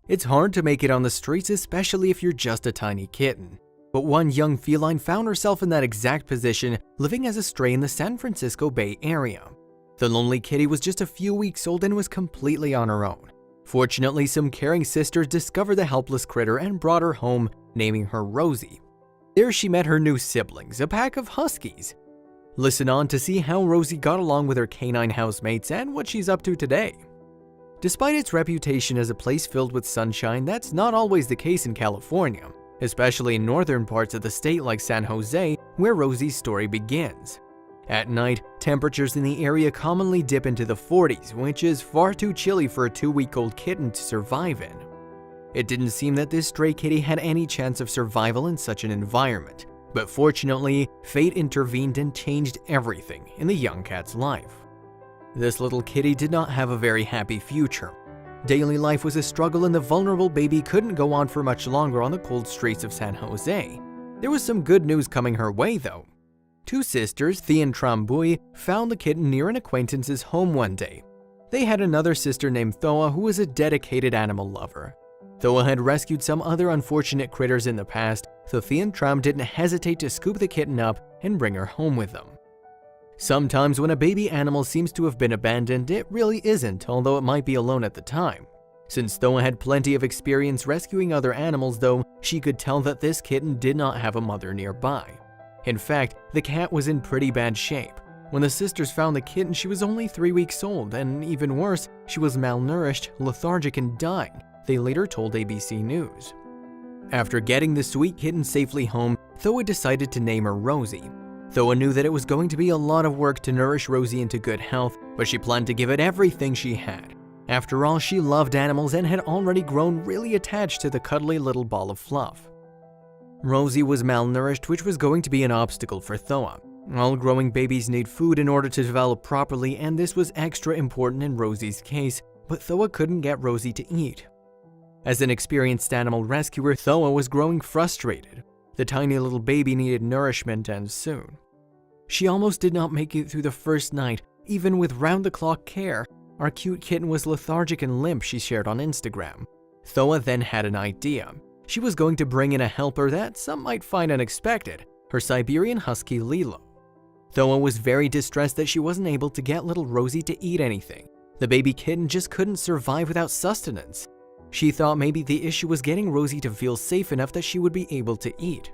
It's hard to make it on the streets, especially if you're just a tiny kitten. But one young feline found herself in that exact position, living as a stray in the San Francisco Bay Area. The lonely kitty was just a few weeks old and was completely on her own. Fortunately, some caring sisters discovered the helpless critter and brought her home, naming her Rosie. There she met her new siblings, a pack of Huskies. Listen on to see how Rosie got along with her canine housemates and what she's up to today. Despite its reputation as a place filled with sunshine, that's not always the case in California, especially in northern parts of the state like San Jose, where Rosie's story begins. At night, temperatures in the area commonly dip into the 40s, which is far too chilly for a 2-week-old kitten to survive in. It didn't seem that this stray kitty had any chance of survival in such an environment, but fortunately, fate intervened and changed everything in the young cat's life. This little kitty did not have a very happy future. Daily life was a struggle and the vulnerable baby couldn't go on for much longer on the cold streets of San Jose. There was some good news coming her way though. Two sisters, Thea and Trambuy, found the kitten near an acquaintance's home one day. They had another sister named Thoa who was a dedicated animal lover. Thoa had rescued some other unfortunate critters in the past, so Thea and Tram didn't hesitate to scoop the kitten up and bring her home with them. Sometimes when a baby animal seems to have been abandoned, it really isn't, although it might be alone at the time. Since Thoa had plenty of experience rescuing other animals though, she could tell that this kitten did not have a mother nearby. In fact, the cat was in pretty bad shape. When the sisters found the kitten, she was only 3 weeks old, and even worse, she was malnourished, lethargic, and dying, they later told ABC News. After getting the sweet kitten safely home, Thoa decided to name her Rosie. Thoa knew that it was going to be a lot of work to nourish Rosie into good health, but she planned to give it everything she had. After all, she loved animals and had already grown really attached to the cuddly little ball of fluff. Rosie was malnourished, which was going to be an obstacle for Thoa. All growing babies need food in order to develop properly, and this was extra important in Rosie's case, but Thoa couldn't get Rosie to eat. As an experienced animal rescuer, Thoa was growing frustrated. The tiny little baby needed nourishment and soon. She almost did not make it through the first night, even with round-the-clock care. Our cute kitten was lethargic and limp, she shared on Instagram. Thoa then had an idea. She was going to bring in a helper that some might find unexpected, her Siberian Husky Lilo. Thoa was very distressed that she wasn't able to get little Rosie to eat anything. The baby kitten just couldn't survive without sustenance. She thought maybe the issue was getting Rosie to feel safe enough that she would be able to eat.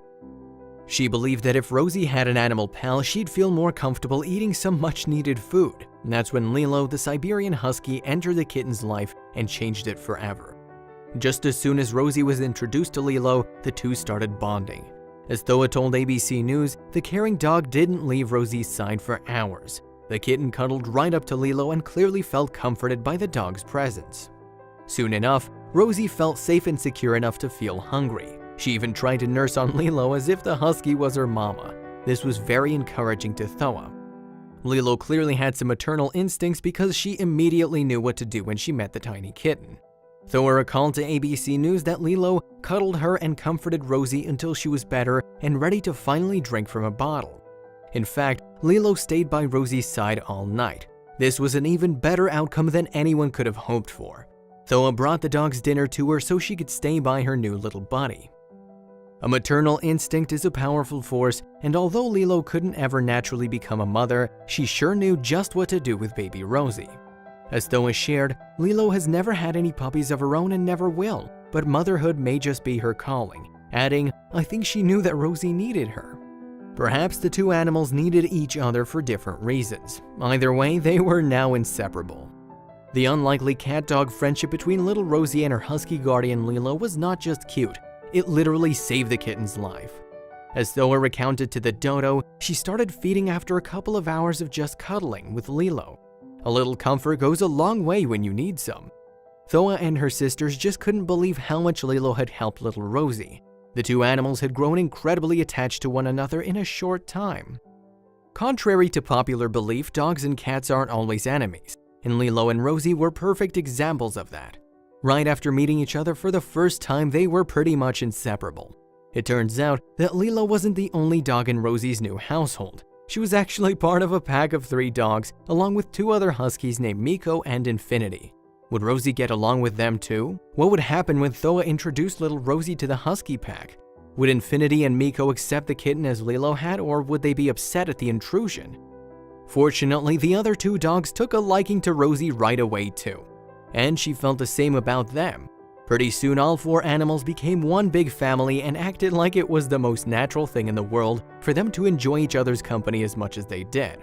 She believed that if Rosie had an animal pal, she'd feel more comfortable eating some much-needed food. And that's when Lilo, the Siberian Husky, entered the kitten's life and changed it forever. Just as soon as Rosie was introduced to Lilo, the two started bonding. As Thoa told ABC News, the caring dog didn't leave Rosie's side for hours. The kitten cuddled right up to Lilo and clearly felt comforted by the dog's presence. Soon enough, Rosie felt safe and secure enough to feel hungry. She even tried to nurse on Lilo as if the husky was her mama. This was very encouraging to Thoa. Lilo clearly had some maternal instincts because she immediately knew what to do when she met the tiny kitten. Thoa recalled to ABC News that Lilo cuddled her and comforted Rosie until she was better and ready to finally drink from a bottle. In fact, Lilo stayed by Rosie's side all night. This was an even better outcome than anyone could have hoped for. Thoa brought the dog's dinner to her so she could stay by her new little buddy. A maternal instinct is a powerful force, and although Lilo couldn't ever naturally become a mother, she sure knew just what to do with baby Rosie. As Thoa shared, Lilo has never had any puppies of her own and never will, but motherhood may just be her calling, adding, "I think she knew that Rosie needed her." Perhaps the two animals needed each other for different reasons. Either way, they were now inseparable. The unlikely cat-dog friendship between little Rosie and her husky guardian Lilo was not just cute, it literally saved the kitten's life. As Thoa recounted to the dodo, she started feeding after a couple of hours of just cuddling with Lilo. A little comfort goes a long way when you need some. Thoa and her sisters just couldn't believe how much Lilo had helped little Rosie. The two animals had grown incredibly attached to one another in a short time. Contrary to popular belief, dogs and cats aren't always enemies, and Lilo and Rosie were perfect examples of that. Right after meeting each other for the first time, they were pretty much inseparable. It turns out that Lilo wasn't the only dog in Rosie's new household. She was actually part of a pack of 3 dogs, along with 2 other huskies named Miko and Infinity. Would Rosie get along with them too? What would happen when Thoa introduced little Rosie to the Husky pack? Would Infinity and Miko accept the kitten as Lilo had, or would they be upset at the intrusion? Fortunately, the other two dogs took a liking to Rosie right away too, and she felt the same about them. Pretty soon, all four animals became one big family and acted like it was the most natural thing in the world for them to enjoy each other's company as much as they did.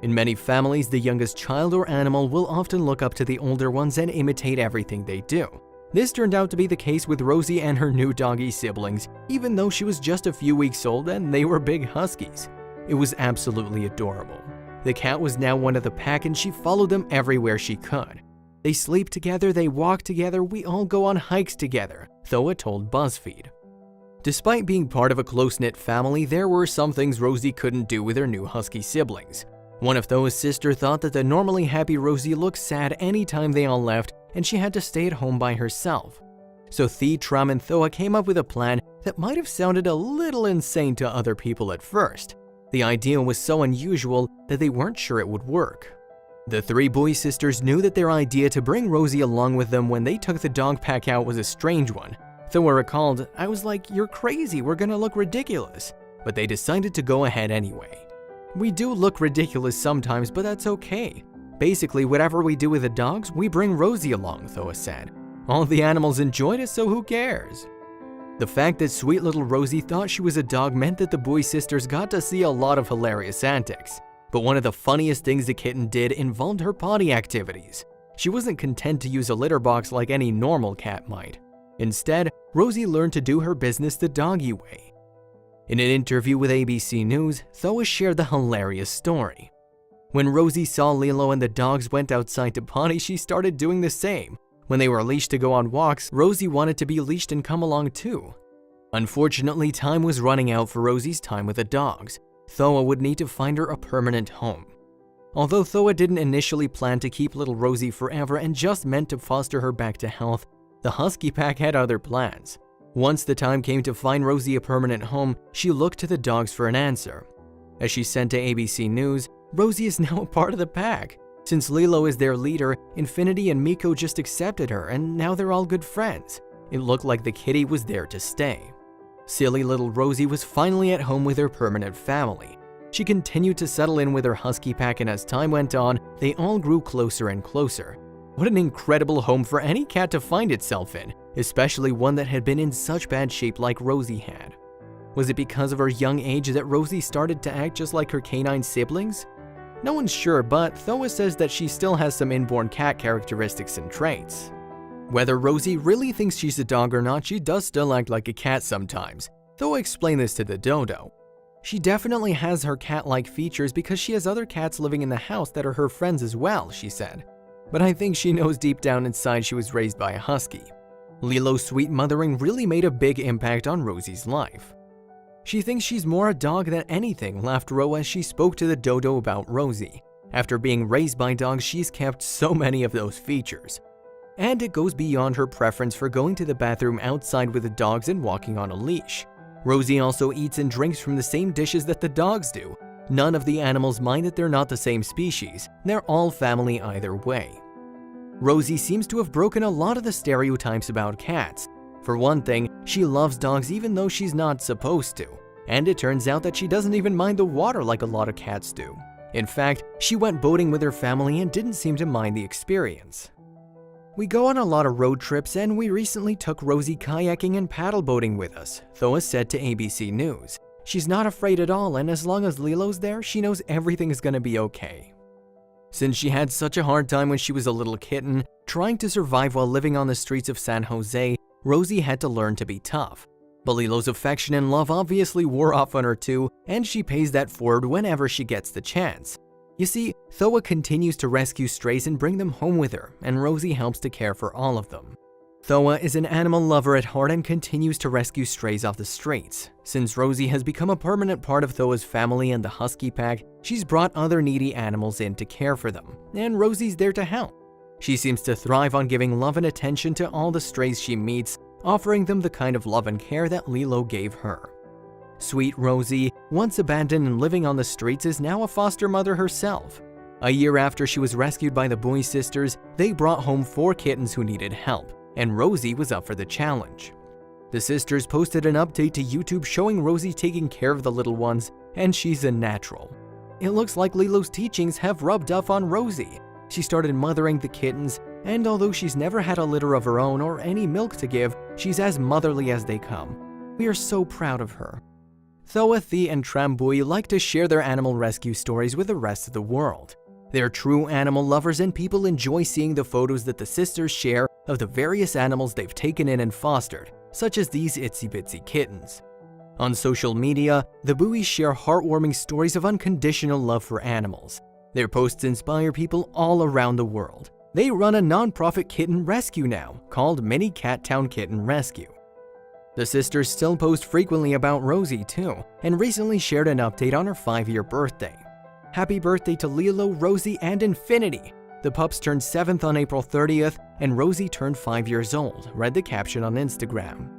In many families, the youngest child or animal will often look up to the older ones and imitate everything they do. This turned out to be the case with Rosie and her new doggy siblings, even though she was just a few weeks old and they were big Huskies. It was absolutely adorable. The cat was now one of the pack and she followed them everywhere she could. They sleep together, they walk together, we all go on hikes together, Thoa told BuzzFeed. Despite being part of a close-knit family, there were some things Rosie couldn't do with her new Husky siblings. One of Thoa's sister thought that the normally happy Rosie looked sad anytime they all left and she had to stay at home by herself. So Thee, Trum, and Thoa came up with a plan that might have sounded a little insane to other people at first. The idea was so unusual that they weren't sure it would work. The three boy sisters knew that their idea to bring Rosie along with them when they took the dog pack out was a strange one. Thoa recalled, "I was like, you're crazy, we're gonna look ridiculous." But they decided to go ahead anyway. "We do look ridiculous sometimes, but that's okay. Basically, whatever we do with the dogs, we bring Rosie along," Thoa said. "All the animals enjoyed it, so who cares?" The fact that sweet little Rosie thought she was a dog meant that the boy sisters got to see a lot of hilarious antics. But one of the funniest things the kitten did involved her potty activities. She wasn't content to use a litter box like any normal cat might. Instead, Rosie learned to do her business the doggy way. In an interview with ABC News, Thoa shared the hilarious story. When Rosie saw Lilo and the dogs went outside to potty, she started doing the same. When they were leashed to go on walks, Rosie wanted to be leashed and come along too. Unfortunately, time was running out for Rosie's time with the dogs. Thoa would need to find her a permanent home. Although Thoa didn't initially plan to keep little Rosie forever and just meant to foster her back to health, the Husky pack had other plans. Once the time came to find Rosie a permanent home, she looked to the dogs for an answer. As she said to ABC News, "Rosie is now a part of the pack. Since Lilo is their leader, Infinity and Miko just accepted her and now they're all good friends. It looked like the kitty was there to stay." Silly little Rosie was finally at home with her permanent family. She continued to settle in with her Husky pack, and as time went on, they all grew closer and closer. What an incredible home for any cat to find itself in, especially one that had been in such bad shape like Rosie had. Was it because of her young age that Rosie started to act just like her canine siblings? No one's sure, but Thoa says that she still has some inborn cat characteristics and traits. Whether Rosie really thinks she's a dog or not, she does still act like a cat sometimes. Thoa explained this to the dodo. "She definitely has her cat-like features because she has other cats living in the house that are her friends as well," she said. "But I think she knows deep down inside she was raised by a husky." Lilo's sweet mothering really made a big impact on Rosie's life. "She thinks she's more a dog than anything," laughed Ro as she spoke to the dodo about Rosie. After being raised by dogs, she's kept so many of those features. And it goes beyond her preference for going to the bathroom outside with the dogs and walking on a leash. Rosie also eats and drinks from the same dishes that the dogs do. None of the animals mind that they're not the same species. They're all family either way. Rosie seems to have broken a lot of the stereotypes about cats. For one thing, she loves dogs even though she's not supposed to. And it turns out that she doesn't even mind the water like a lot of cats do. In fact, she went boating with her family and didn't seem to mind the experience. "We go on a lot of road trips and we recently took Rosie kayaking and paddle boating with us," Thoa said to ABC News. "She's not afraid at all, and as long as Lilo's there, she knows everything is gonna be okay." Since she had such a hard time when she was a little kitten, trying to survive while living on the streets of San Jose, Rosie had to learn to be tough. But Lilo's affection and love obviously wore off on her too, and she pays that forward whenever she gets the chance. You see, Thoa continues to rescue strays and bring them home with her, and Rosie helps to care for all of them. Thoa is an animal lover at heart and continues to rescue strays off the streets. Since Rosie has become a permanent part of Thoa's family and the Husky pack, she's brought other needy animals in to care for them, and Rosie's there to help. She seems to thrive on giving love and attention to all the strays she meets, offering them the kind of love and care that Lilo gave her. Sweet Rosie, once abandoned and living on the streets, is now a foster mother herself. A year after she was rescued by the Bowie sisters, they brought home 4 kittens who needed help, and Rosie was up for the challenge. The sisters posted an update to YouTube showing Rosie taking care of the little ones, and she's a natural. It looks like Lilo's teachings have rubbed off on Rosie. She started mothering the kittens, and although she's never had a litter of her own or any milk to give, she's as motherly as they come. We are so proud of her. Thoathy and Trambuie like to share their animal rescue stories with the rest of the world. They're true animal lovers, and people enjoy seeing the photos that the sisters share of the various animals they've taken in and fostered, such as these itsy bitsy kittens. On social media, the Bowies share heartwarming stories of unconditional love for animals. Their posts inspire people all around the world. They run a non-profit kitten rescue now, called Mini Cat Town Kitten Rescue. The sisters still post frequently about Rosie too, and recently shared an update on her 5-year birthday. Happy birthday to Lilo, Rosie, and Infinity! The pups turned 7th on April 30th, and Rosie turned 5 years old, read the caption on Instagram.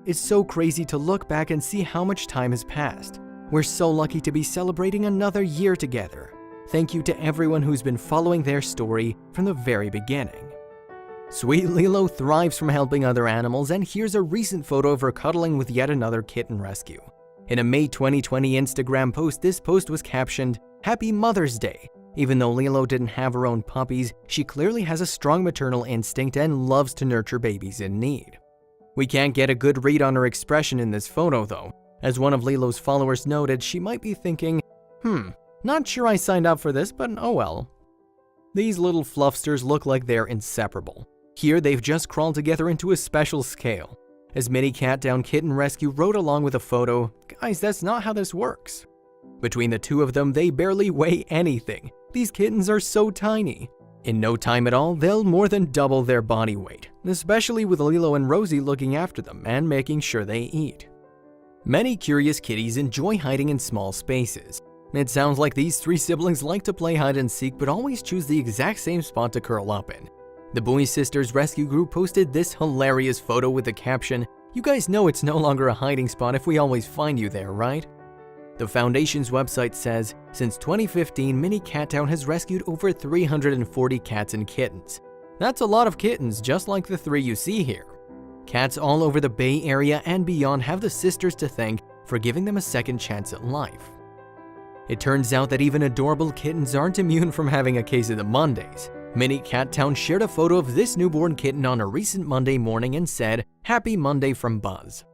It's so crazy to look back and see how much time has passed. We're so lucky to be celebrating another year together. Thank you to everyone who's been following their story from the very beginning. Sweet Lilo thrives from helping other animals, and here's a recent photo of her cuddling with yet another kitten rescue. In a May 2020 Instagram post, this post was captioned, "Happy Mother's Day." Even though Lilo didn't have her own puppies, she clearly has a strong maternal instinct and loves to nurture babies in need. We can't get a good read on her expression in this photo though. As one of Lilo's followers noted, she might be thinking, not sure I signed up for this, but oh well. These little fluffsters look like they're inseparable. Here they've just crawled together into a special scale. As Mini Cat Town Kitten Rescue wrote along with a photo, "Guys, that's not how this works." Between the two of them, they barely weigh anything. These kittens are so tiny. In no time at all, they'll more than double their body weight, especially with Lilo and Rosie looking after them and making sure they eat. Many curious kitties enjoy hiding in small spaces. It sounds like these 3 siblings like to play hide and seek but always choose the exact same spot to curl up in. The Bowie Sisters Rescue Group posted this hilarious photo with the caption, "You guys know it's no longer a hiding spot if we always find you there, right?" The Foundation's website says, since 2015, Mini Cat Town has rescued over 340 cats and kittens. That's a lot of kittens, just like the 3 you see here. Cats all over the Bay Area and beyond have the sisters to thank for giving them a second chance at life. It turns out that even adorable kittens aren't immune from having a case of the Mondays. Mini Cat Town shared a photo of this newborn kitten on a recent Monday morning and said, "Happy Monday from Buzz."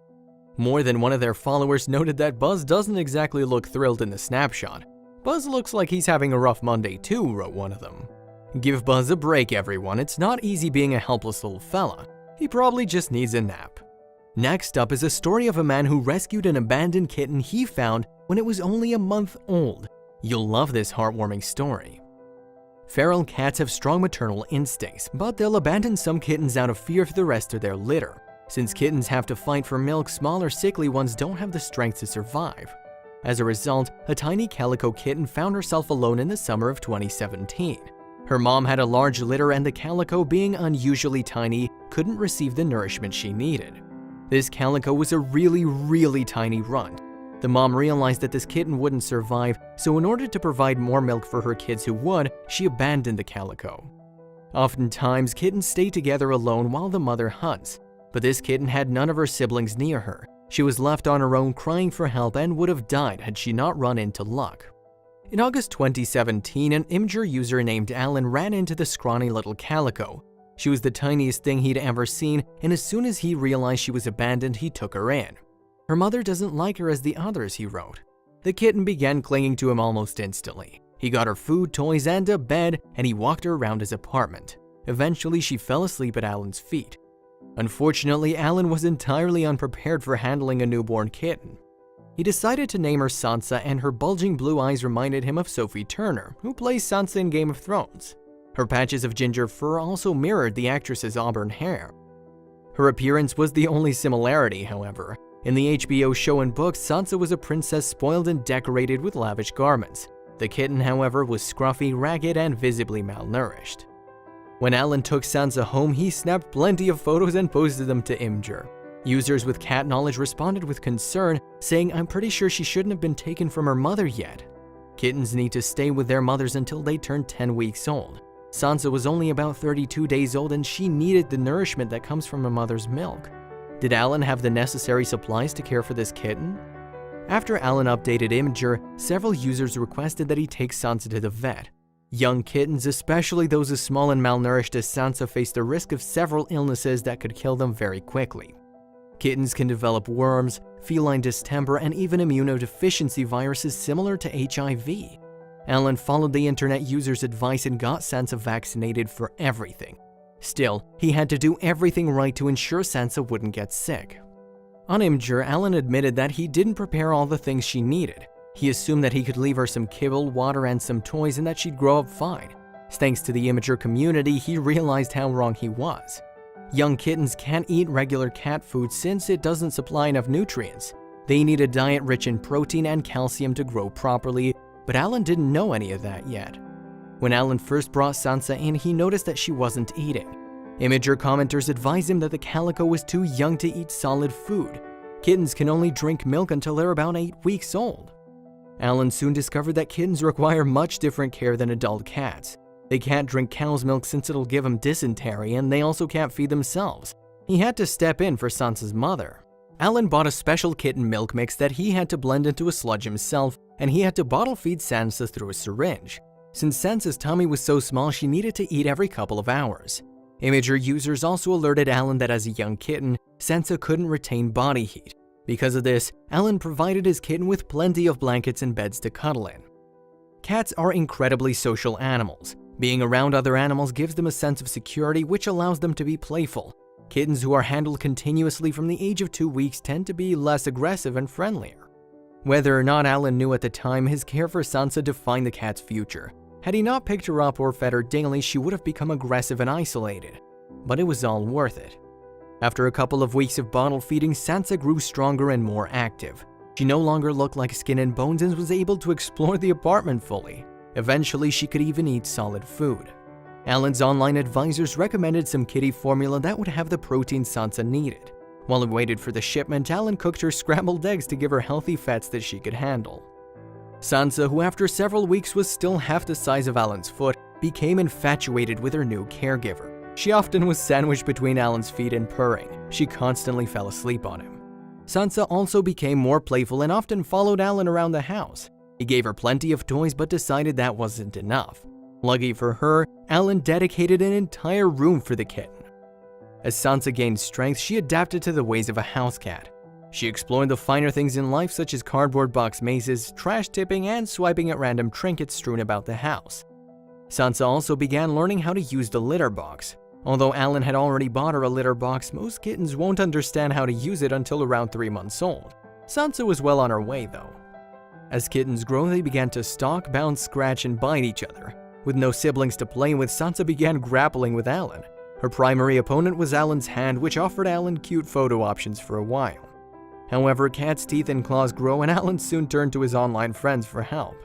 More than one of their followers noted that Buzz doesn't exactly look thrilled in the snapshot. "Buzz looks like he's having a rough Monday too," wrote one of them. "Give Buzz a break, everyone. It's not easy being a helpless little fella. He probably just needs a nap." Next up is a story of a man who rescued an abandoned kitten he found when it was only a month old. You'll love this heartwarming story. Feral cats have strong maternal instincts, but they'll abandon some kittens out of fear for the rest of their litter. Since kittens have to fight for milk, smaller sickly ones don't have the strength to survive. As a result, a tiny calico kitten found herself alone in the summer of 2017. Her mom had a large litter, and the calico, being unusually tiny, couldn't receive the nourishment she needed. This calico was a really tiny runt. The mom realized that this kitten wouldn't survive, so in order to provide more milk for her kids who would, she abandoned the calico. Oftentimes, kittens stay together alone while the mother hunts, but this kitten had none of her siblings near her. She was left on her own, crying for help, and would have died had she not run into luck. In August 2017, an Imgur user named Alan ran into the scrawny little calico. She was the tiniest thing he'd ever seen, and as soon as he realized she was abandoned, he took her in. "Her mother doesn't like her as the others," he wrote. The kitten began clinging to him almost instantly. He got her food, toys, and a bed, and he walked her around his apartment. Eventually, she fell asleep at Alan's feet. Unfortunately, Alan was entirely unprepared for handling a newborn kitten. He decided to name her Sansa, and her bulging blue eyes reminded him of Sophie Turner, who plays Sansa in Game of Thrones. Her patches of ginger fur also mirrored the actress's auburn hair. Her appearance was the only similarity, however. In the HBO show and books, Sansa was a princess spoiled and decorated with lavish garments. The kitten, however, was scruffy, ragged, and visibly malnourished. When Alan took Sansa home, he snapped plenty of photos and posted them to Imgur. Users with cat knowledge responded with concern, saying, "I'm pretty sure she shouldn't have been taken from her mother yet." Kittens need to stay with their mothers until they turn 10 weeks old. Sansa was only about 32 days old and she needed the nourishment that comes from a mother's milk. Did Alan have the necessary supplies to care for this kitten? After Alan updated Imgur, several users requested that he take Sansa to the vet. Young kittens, especially those as small and malnourished as Sansa, face the risk of several illnesses that could kill them very quickly. Kittens can develop worms, feline distemper, and even immunodeficiency viruses similar to HIV. Alan followed the internet users' advice and got Sansa vaccinated for everything. Still, he had to do everything right to ensure Sansa wouldn't get sick. On Imgur, Alan admitted that he didn't prepare all the things she needed. He assumed that he could leave her some kibble, water, and some toys and that she'd grow up fine. Thanks to the Imgur community, he realized how wrong he was. Young kittens can't eat regular cat food since it doesn't supply enough nutrients. They need a diet rich in protein and calcium to grow properly, but Alan didn't know any of that yet. When Alan first brought Sansa in, he noticed that she wasn't eating. Imgur commenters advised him that the calico was too young to eat solid food. Kittens can only drink milk until they're about 8 weeks old. Alan soon discovered that kittens require much different care than adult cats. They can't drink cow's milk since it'll give them dysentery, and they also can't feed themselves. He had to step in for Sansa's mother. Alan bought a special kitten milk mix that he had to blend into a sludge himself, and he had to bottle feed Sansa through a syringe. Since Sansa's tummy was so small, she needed to eat every couple of hours. Imgur users also alerted Alan that as a young kitten, Sansa couldn't retain body heat. Because of this, Alan provided his kitten with plenty of blankets and beds to cuddle in. Cats are incredibly social animals. Being around other animals gives them a sense of security, which allows them to be playful. Kittens who are handled continuously from the age of 2 weeks tend to be less aggressive and friendlier. Whether or not Alan knew at the time, his care for Sansa defined the cat's future. Had he not picked her up or fed her daily, she would have become aggressive and isolated. But it was all worth it. After a couple of weeks of bottle feeding, Sansa grew stronger and more active. She no longer looked like skin and bones and was able to explore the apartment fully. Eventually, she could even eat solid food. Alan's online advisors recommended some kitty formula that would have the protein Sansa needed. While he waited for the shipment, Alan cooked her scrambled eggs to give her healthy fats that she could handle. Sansa, who after several weeks was still half the size of Alan's foot, became infatuated with her new caregiver. She often was sandwiched between Alan's feet and purring. She constantly fell asleep on him. Sansa also became more playful and often followed Alan around the house. He gave her plenty of toys but decided that wasn't enough. Lucky for her, Alan dedicated an entire room for the kitten. As Sansa gained strength, she adapted to the ways of a house cat. She explored the finer things in life such as cardboard box mazes, trash tipping, and swiping at random trinkets strewn about the house. Sansa also began learning how to use the litter box. Although Alan had already bought her a litter box, most kittens won't understand how to use it until around 3 months old. Sansa was well on her way though. As kittens grow, they began to stalk, bounce, scratch, and bite each other. With no siblings to play with, Sansa began grappling with Alan. Her primary opponent was Alan's hand, which offered Alan cute photo options for a while. However, Cat's teeth and claws grow, and Alan soon turned to his online friends for help.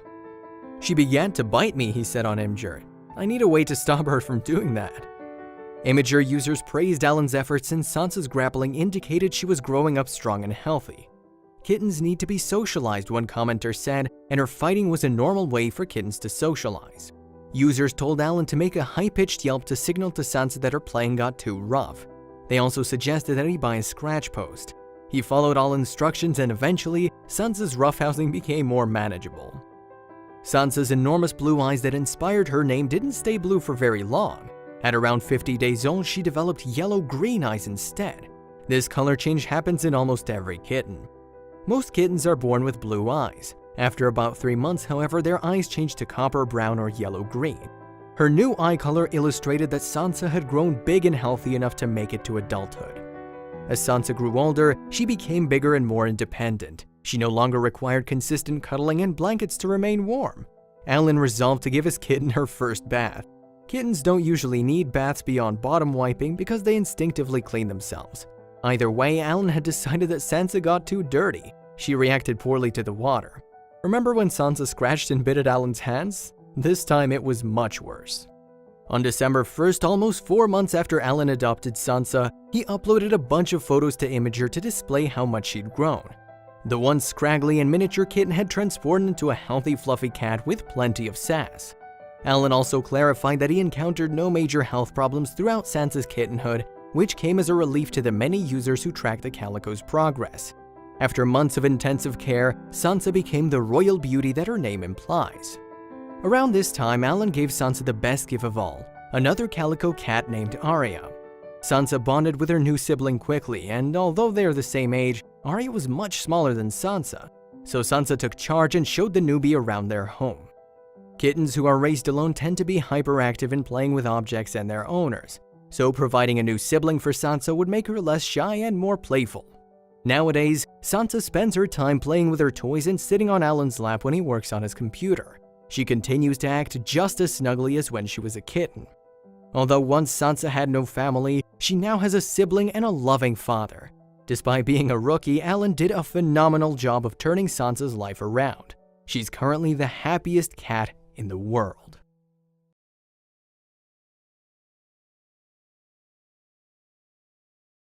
"She began to bite me," he said on Imgur. "I need a way to stop her from doing that." Imgur users praised Alan's efforts, and Sansa's grappling indicated she was growing up strong and healthy. "Kittens need to be socialized," one commenter said, and her fighting was a normal way for kittens to socialize. Users told Alan to make a high-pitched yelp to signal to Sansa that her playing got too rough. They also suggested that he buy a scratch post. He followed all instructions, and eventually, Sansa's roughhousing became more manageable. Sansa's enormous blue eyes that inspired her name didn't stay blue for very long. At around 50 days old, she developed yellow-green eyes instead. This color change happens in almost every kitten. Most kittens are born with blue eyes. After about 3 months, however, their eyes change to copper, brown, or yellow-green. Her new eye color illustrated that Sansa had grown big and healthy enough to make it to adulthood. As Sansa grew older, she became bigger and more independent. She no longer required consistent cuddling and blankets to remain warm. Alan resolved to give his kitten her first bath. Kittens don't usually need baths beyond bottom wiping because they instinctively clean themselves. Either way, Alan had decided that Sansa got too dirty. She reacted poorly to the water. Remember when Sansa scratched and bit at Alan's hands? This time it was much worse. On December 1st, almost 4 months after Alan adopted Sansa, he uploaded a bunch of photos to Imgur to display how much she'd grown. The once scraggly and miniature kitten had transformed into a healthy, fluffy cat with plenty of sass. Alan also clarified that he encountered no major health problems throughout Sansa's kittenhood, which came as a relief to the many users who tracked the Calico's progress. After months of intensive care, Sansa became the royal beauty that her name implies. Around this time, Alan gave Sansa the best gift of all, another calico cat named Arya. Sansa bonded with her new sibling quickly, and although they are the same age, Arya was much smaller than Sansa, so Sansa took charge and showed the newbie around their home. Kittens who are raised alone tend to be hyperactive in playing with objects and their owners, so providing a new sibling for Sansa would make her less shy and more playful. Nowadays, Sansa spends her time playing with her toys and sitting on Alan's lap when he works on his computer. She continues to act just as snuggly as when she was a kitten. Although once Sansa had no family, she now has a sibling and a loving father. Despite being a rookie, Alan did a phenomenal job of turning Sansa's life around. She's currently the happiest cat in the world.